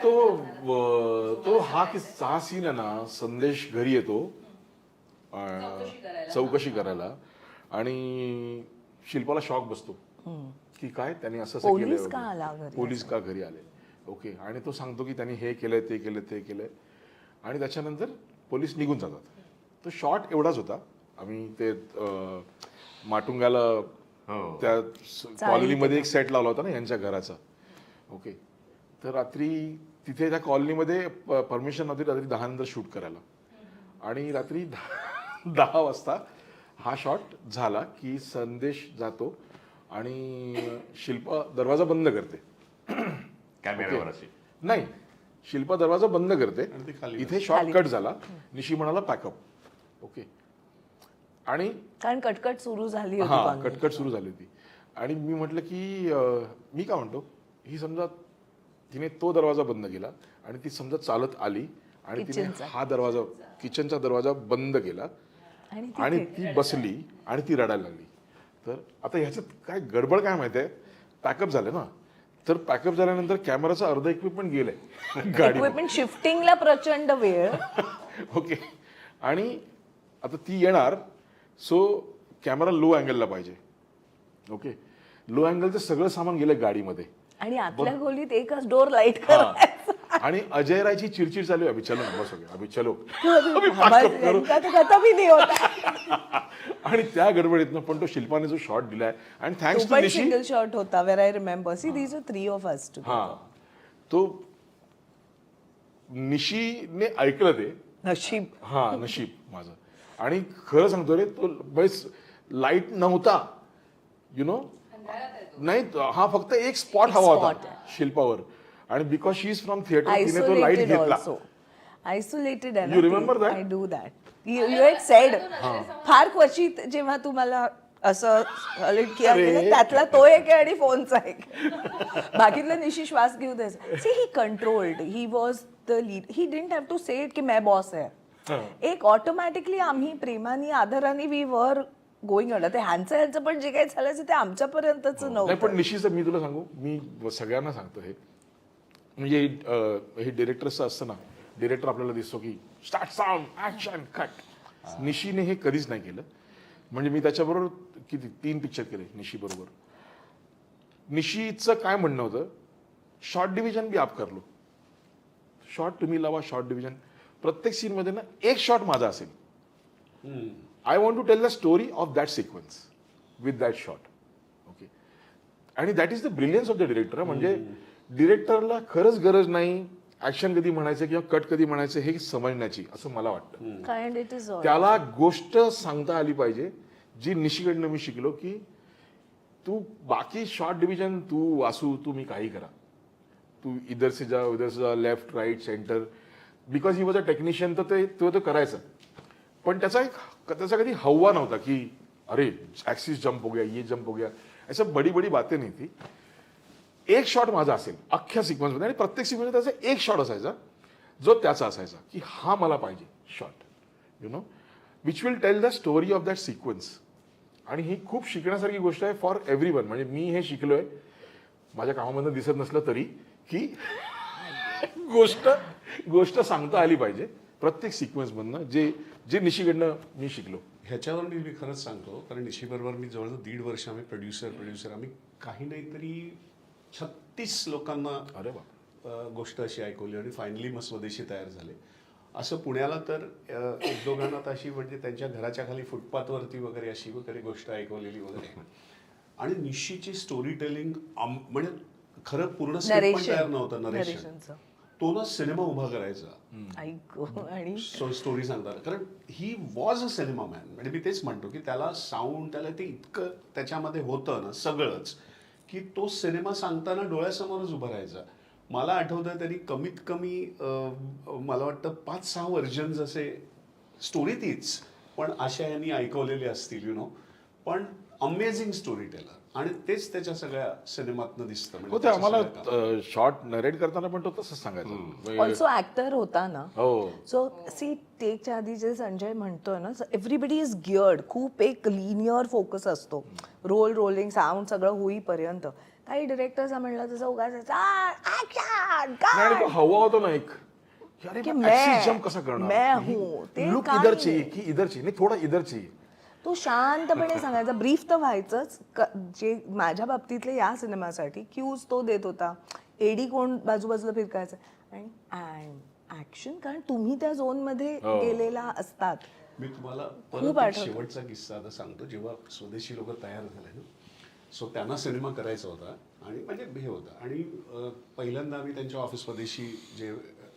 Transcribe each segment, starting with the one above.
तो हा सीन आहे ना, संदेश घरी येतो चौकशी करायला आणि शिल्पाला शॉक बसतो की काय त्यांनी असं पोलीस का आला केलं, घरी पोलीस का घरी आले. ओके. आणि तो सांगतो की त्यांनी हे केलंय ते केलंय ते केलंय आणि त्याच्यानंतर पोलीस निघून जातात. तो शॉट एवढाच होता. आम्ही ते माटुंगाला त्या कॉलनीमध्ये एक सेट लावला होता ना यांच्या घराचा. ओके. तर रात्री तिथे त्या कॉलनीमध्ये परमिशन नव्हती रात्री 10 नंतर शूट करायला आणि रात्री 10 वाजता हा शॉट झाला की संदेश जातो आणि शिल्पा दरवाजा बंद करते कॅमेऱ्यावर अशी. नाही, शिल्पा दरवाजा बंद करते. इथे शॉट कट झाला. निशी म्हणाला पॅकअप. ओके. आणि कारण कटकट सुरू झाली हा होती, कटकट सुरू झाली होती आणि मी म्हटलं की मी काय म्हणतो, ही समजा तिने तो दरवाजा बंद केला आणि ती समजा चालत आली आणि तिने हा दरवाजा किचनचा दरवाजा बंद केला आणि ती बसली आणि ती रडायला लागली. तर आता ह्याच्यात काय गडबड काय माहिती आहे, पॅकअप झालं ना. तर पॅकअप झाल्यानंतर कॅमेराचं अर्ध इक्विपमेंट गेलंय गाडी. इक्विपमेंट शिफ्टिंगला प्रचंड वेळ. ओके. आणि आता ती येणार, सो कॅमेरा लो अँगलला पाहिजे. ओके. लो अँगलचं सगळं सामान गेलं गाडीमध्ये आणि आतल्या खोलीत एकच डोर लाईट करायचं. आणि अजय रायची चिडचिड चालू आहे, अभि चलो ना, बस हो गया, अभि चलो. कभी नाही होता. आणि त्या गडबडीतनं पण तो शिल्पाने जो शॉट दिलाय आणि thanks to Nishi. Single shot होता where I remember. See these are 3 of us too. हा, तो निशीने ऐकलं ते. नशीब. हा, नशीब माझं. आणि खरं सांगतो रे, तो बस लाईट नव्हता, यु नो. नाही, हा फक्त एक स्पॉट हवा होता शिल्पावर आणि because she is from theatre तिने तो लाईट घेतला. आयसोलेटेड आहे ना. You remember that? I do that. You had sed. फार क्वचित जेव्हा तुम्हाला असं त्यातला तो एक आहे आणि फोनचा एक. बाकीतलं निशी श्वास घेऊ द्यायचा. See he controlled. He was the lead. He didn't have to say it की मैं बॉस आहे. एक ऑटोमॅटिकली आम्ही प्रेमाने आदराने वी वर गोईंग ऑन. ते ह्यांचं पण जे काही झालं ते आमच्यापर्यंतच नाही, नव्हतं. पण निश्चित मी तुला सांगू, मी सगळ्यांना सांगतो हे, म्हणजे हे डिरेक्टरचं असतं ना, डिरेक्टर आपल्याला दिसतो की स्टार्ट साऊंड ऍक्शन कट. निशीने हे कधीच नाही केलं. म्हणजे मी त्याच्याबरोबर किती 3 पिक्चर केले निशी बरोबर. निशीचं काय म्हणणं होतं, शॉर्ट डिव्हिजन भी आप कर लो, शॉर्ट तुम्ही लावा, शॉर्ट डिव्हिजन. प्रत्येक सीन मध्ये ना एक शॉट माझा असेल. I want to tell the story of that sequence with that shot. Okay. आणि that is the brilliance of the director. म्हणजे डिरेक्टरला खरंच गरज नाही ऍक्शन कधी म्हणायचं किंवा कट कधी म्हणायचं हे समजण्याची, असं मला वाटतं. त्याला गोष्ट सांगता आली पाहिजे, जी निशीकडनं मी शिकलो की तू बाकी शॉर्ट डिव्हिजन तू वासू, तुम्ही काही करा, तू इधर से जा, left right centre, because he was a technician. तर तो करायचं, पण त्याचा कधी हव्वा नव्हता की अरे ऍक्सिस जंप हो गया, ये जंप हो गया, असं बडी बडी बातें नाही. थी एक शॉट माझा असेल अख्ख्या सिक्वेन्समध्ये आणि प्रत्येक सिक्वेन्समध्ये त्याचा एक शॉट असायचा जो त्याचा असायचा की हा मला पाहिजे shot, you know, which will tell the story of that sequence. आणि ही खूप शिकण्यासारखी गोष्ट आहे फॉर एव्हरीवन. म्हणजे मी हे शिकलोय माझ्या कामामधून दिसत नसलं तरी की गोष्ट सांगता आली पाहिजे प्रत्येक सिक्वेन्समधनं, जे निशीकडनं मी शिकलो. ह्याच्यावर मी खरंच सांगतो, कारण निशीबरोबर मी जवळजवळ 1.5 वर्ष आम्ही प्रोड्युसर आम्ही काही नाही तरी 36 लोकांना अरे बाप गोष्ट अशी ऐकवली आणि फायनली मग स्वदेशी तयार झाले. असं पुण्याला तर एक दोघांना तर अशी म्हणजे त्यांच्या घराच्या खाली फुटपाथवरती वगैरे अशी वगैरे गोष्ट ऐकवलेली वगैरे. आणि निशीची स्टोरी टेलिंग म्हणजे खरं पूर्ण स्क्रिप्ट पण तयार नव्हतं, नरेशन. तो ना सिनेमा उभा करायचा आणि स्टोरी सांगतात. कारण ही वॉज अ सिनेमा मॅन. म्हणजे मी तेच म्हणतो की त्याला साऊंड, त्याला ते इतकं त्याच्यामध्ये होतं ना सगळंच, की तो सिनेमा सांगताना डोळ्यासमोरच उभा राहायचा. मला आठवतं त्यांनी कमीत कमी मला वाटतं 5-6 व्हर्जन्स असे, स्टोरी तीच पण अशा यांनी ऐकवलेले असतील, यु नो. पण अमेझिंग स्टोरी टेलर. आणि तेच त्याच्या सगळ्या सिनेमातनं दिसतं. म्हणजे आम्हाला शॉर्ट नरेट करताना पण तो तसंच सांगायचं. ऑल्सो ऍक्टर होता ना. हो. सो सी टेकच्या आधी जे संजय म्हणतोय ना, एव्हरीबडी इज गिअर्ड. खूप एक लिनियर फोकस असतो रोलिंग साऊंड सगळं होईपर्यंत. काही डिरेक्टर्स म्हणलं तसं उगाच नाही, आणि तो हवा होतो ना एक की अरे की ऍक्सिस जम्प कसा करणार मैं हूं. ते लुक काही इधर चाहिए नाही. की इधर चाहिए नाही थोडा इधर चाहिए. तू शांतपणे सांगायचा ब्रीफ तर व्हायचंच जे माझ्या बाबतीतले या सिनेमासाठी क्यूज तो देत होता. एडी कोण बाजूबाजूला फिरकायचं आणि ऍक्शन, कारण तुम्ही त्या झोन मध्ये गेलेला असतात. मी तुम्हाला खूप परत एक आठवतं. शेवटचा किस्सा आता सांगतो. जेव्हा स्वदेशी लोक तयार झाले ना, सो त्यांना सिनेमा करायचा होता आणि म्हणजे हे होतं आणि पहिल्यांदा आम्ही त्यांच्या ऑफिसमध्येशी जे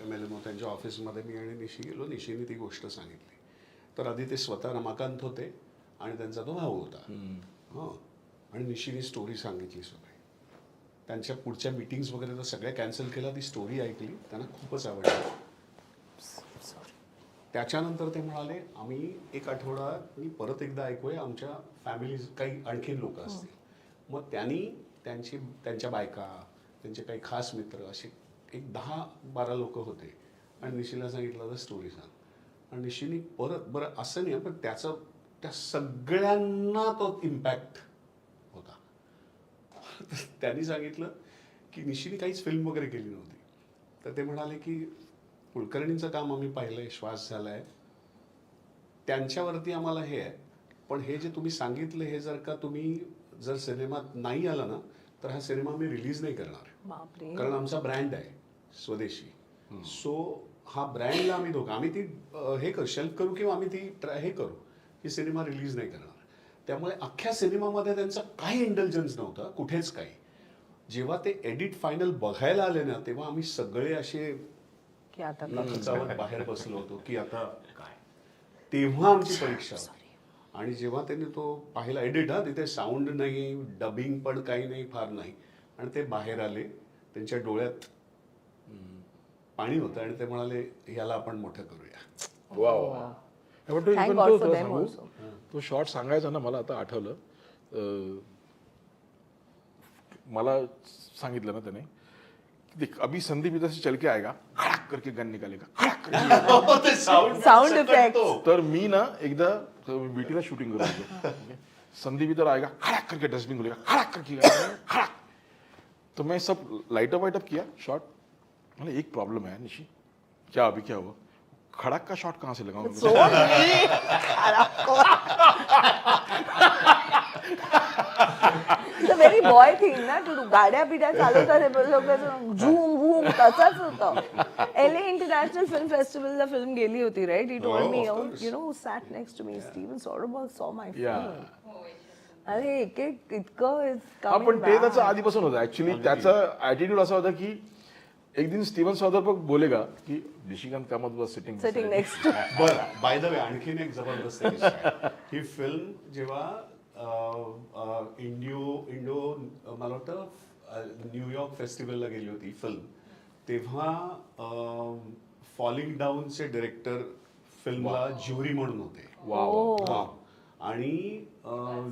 MLM त्यांच्या ऑफिसमध्ये मी आणि निशी गेलो. निशीने ती गोष्ट सांगितली. तर आधी ते स्वतः रमाकांत होते आणि त्यांचा तो भाऊ होता. हां, आणि निशीने स्टोरी सांगितली सगळी. त्यांच्या पुढच्या मीटिंग्स वगैरे तर सगळ्या कॅन्सल केल्या. ती स्टोरी ऐकली, त्यांना खूपच आवडली. त्याच्यानंतर ते म्हणाले आम्ही एक आठवडा परत एकदा ऐकूया, आमच्या फॅमिली काही आणखीन लोक असतील. मग त्यांनी त्यांच्या बायका, त्यांचे काही खास मित्र असे एक 10-12 लोक होते आणि निशीला सांगितलं तर स्टोरी सांग. आणि निशीने परत बरं असं नाही पण त्या सगळ्यांना तो इम्पॅक्ट होता. त्यांनी सांगितलं की निशीने काहीच फिल्म वगैरे केली नव्हती. तर ते म्हणाले की कुलकर्णींचं काम आम्ही पाहिलंय, श्वास झालाय, त्यांच्यावरती आम्हाला हे आहे. पण हे जे तुम्ही सांगितलं हे जर सिनेमात नाही आला ना तर हा सिनेमा मी रिलीज नाही करणार. बापरे. कारण आमचा ब्रँड आहे स्वदेशी. सो हा ब्रँडला आम्ही ती हे करू, शेल्फ करू किंवा आम्ही ती हे करू की सिनेमा रिलीज नाही करणार. त्यामुळे अख्ख्या सिनेमामध्ये त्यांचा काही इंटेलिजन्स नव्हता, कुठेच काही. जेव्हा ते एडिट फायनल बघायला आले ना तेव्हा आम्ही सगळे असे की आता खचावत बाहेर बसलो होतो की आता काय. तेव्हा आमची परीक्षा होती. आणि जेव्हा त्यांनी तो पाहिला एडिट, तिथे साऊंड नाही, डबिंग पण काही नाही, फार नाही, आणि ते बाहेर आले, त्यांच्या डोळ्यात पाणी होतं आणि ते म्हणाले ह्याला आपण मोठं करूया. Thank God for them also. तो शॉर्ट सांगायचा ना, मला आता आठवलं. मला सांगितलं ना त्याने, देख अभी संदीप इधर से चल के आएगा, खड़ाक करके गन निकालेगा, खड़ाक करके. Sound effect. तर मी ना एकदा बीटीला शूटिंग करत होतो. संदीप इधर आएगा, खड़ाक करके डस्टबिन खोलेगा, खड़ाक करके खड़ाक. तो मैं सब लाइटअप वाइटअप किया शॉट. मैंने एक प्रॉब्लम है निशी. क्या अभी क्या हुआ? खड़ाक का शॉट कहाँ से लगाऊं? So it's a very boy thing ना टू डू. गाड्या बिड्या चालवतात झूम झूम तसाच होतं. LA इंटरनॅशनल फिल्म फेस्टिवलला फिल्म गेली होती right. He told me you know sat next to me Steven Soderbergh saw my film. अरे एक एक इतकं पण ते त्याचं आधीपासून होतं ऍक्च्युली. त्याचा ऍटिट्यूड असा होता की एक दिन स्टीवन सोदरबर्ग बोलेगा की Nishikant Kamat was sitting next. बरं, बाय द वे आणखीन एक जबरदस्त किस्सा आहे. ही फिल्म जेव्हा इंडो मला वाटतं न्यूयॉर्क फेस्टिवलला गेली होती फिल्म, तेव्हा फॉलिंग डाऊनचे डिरेक्टर फिल्मला ज्युरी म्हणून होते. हा. आणि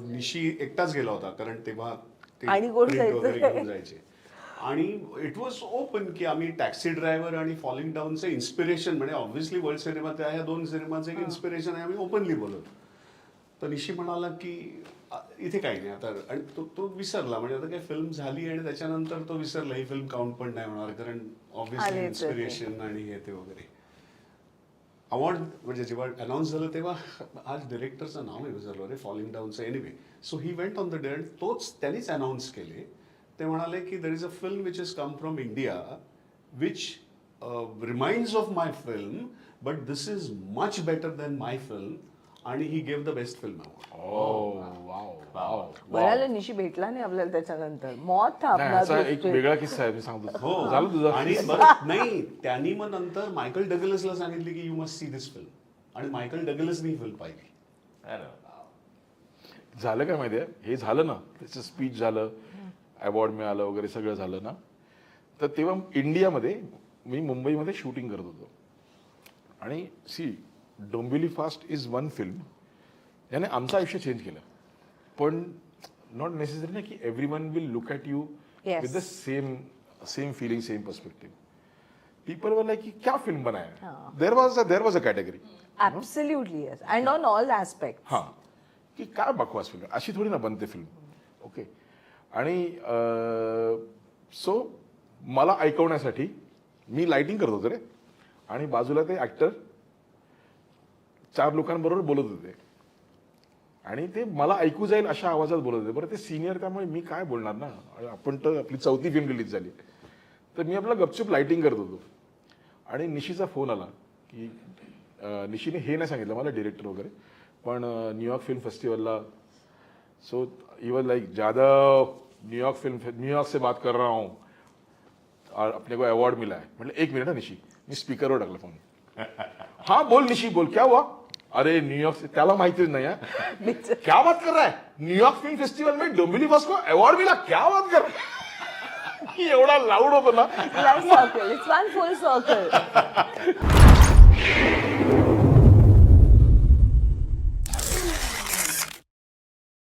निशी एकटाच गेला होता कारण तेव्हा आणि कोण print जायचं? वगैरे घेऊन जायचे. आणि इट वॉज ओपन की आम्ही टॅक्सी ड्रायव्हर आणि फॉलिंग डाऊनचे इन्स्पिरेशन म्हणजे ऑब्व्हियसली वर्ल्ड सिनेमा त्या ह्या दोन सिनेमाचं एक इन्स्पिरेशन आहे, आम्ही ओपनली बोलतो. तर निशी म्हणाला की इथे काही नाही आता, आणि तो विसरला. म्हणजे आता काही फिल्म झाली आणि त्याच्यानंतर तो विसरला ही फिल्म काउंट पण नाही होणार कारण ऑब्व्हियसली इन्स्पिरेशन आणि हे ते वगैरे. अवॉर्ड म्हणजे जेव्हा अनाऊन्स झालं तेव्हा आज डिरेक्टरचं नाव आहे विसरलो अरे, फॉलिंग डाऊनचं. Anyway, so he went on the day, त्यांनीच अनाऊन्स केले. ते म्हणाले की there is a film which is come from India which reminds of my film but this is much better than my film, आणि he gave the best film award. बऱ्याला निशी भेटला नाही आपल्याला त्याच्यानंतर. मौत था आपला एक वेगळा किस्सा आहे, मी सांगतो. हो झालं तुझं? आणि बरं, नाही त्यांनी मग नंतर मायकल डगलसला सांगितले की you must see this film, आणि मायकल डगलसने ही फिल्म पाहिली. झालं काय माहितीये, हे झालं ना, त्याचं स्पीच झालं, अवॉर्ड मिळालं वगैरे सगळं झालं ना, तर तेव्हा इंडियामध्ये मी मुंबईमध्ये शूटिंग करत होतो. आणि see Dombivli Fast is one film, याने आमचं आयुष्य चेंज केलं. पण नॉट नेसेसरी ना की every one will look at you with the same feeling, same perspective. People were like की क्या फिल्म बनाया, there was a category. Absolutely yes, and on all aspect. हां, की काय बकवास फिल्म, अशी थोडी ना बनते फिल्म. ओके. आणि सो मला ऐकवण्यासाठी मी लाइटिंग करत होतो रे, आणि बाजूला ते ऍक्टर 4 लोकांबरोबर बोलत होते आणि ते मला ऐकू जाईल अशा आवाजात बोलत होते. बरं ते सिनियर, त्यामुळे मी काय बोलणार ना, आणि आपण तर आपली 4थी फिल्म रिलीज झाली, तर मी आपला गपचूप लाइटिंग करत होतो आणि निशीचा फोन आला की निशीने हे नाही सांगितलं मला डिरेक्टर वगैरे, पण न्यूयॉर्क फिल्म फेस्टिवलला, so he was like Jadhav New York से बात कर रहा हूँ और अपने को अवार्ड मिला है. म्हटलं 1 मिनिट निशी, मी स्पीकरवर टाकला फोन. हाँ बोल निशी बोल, क्या हुआ? अरे न्यूयॉर्क से, त्याला माहितीच नाही है. क्या बात कर रहा है, न्यूयॉर्क फिल्म फेस्टिवल में डोंबिवली बॉस को अवार्ड मिला, क्या बात कर रहा है? एवढा लाऊड होतो ना. Life circle. It's one full circle.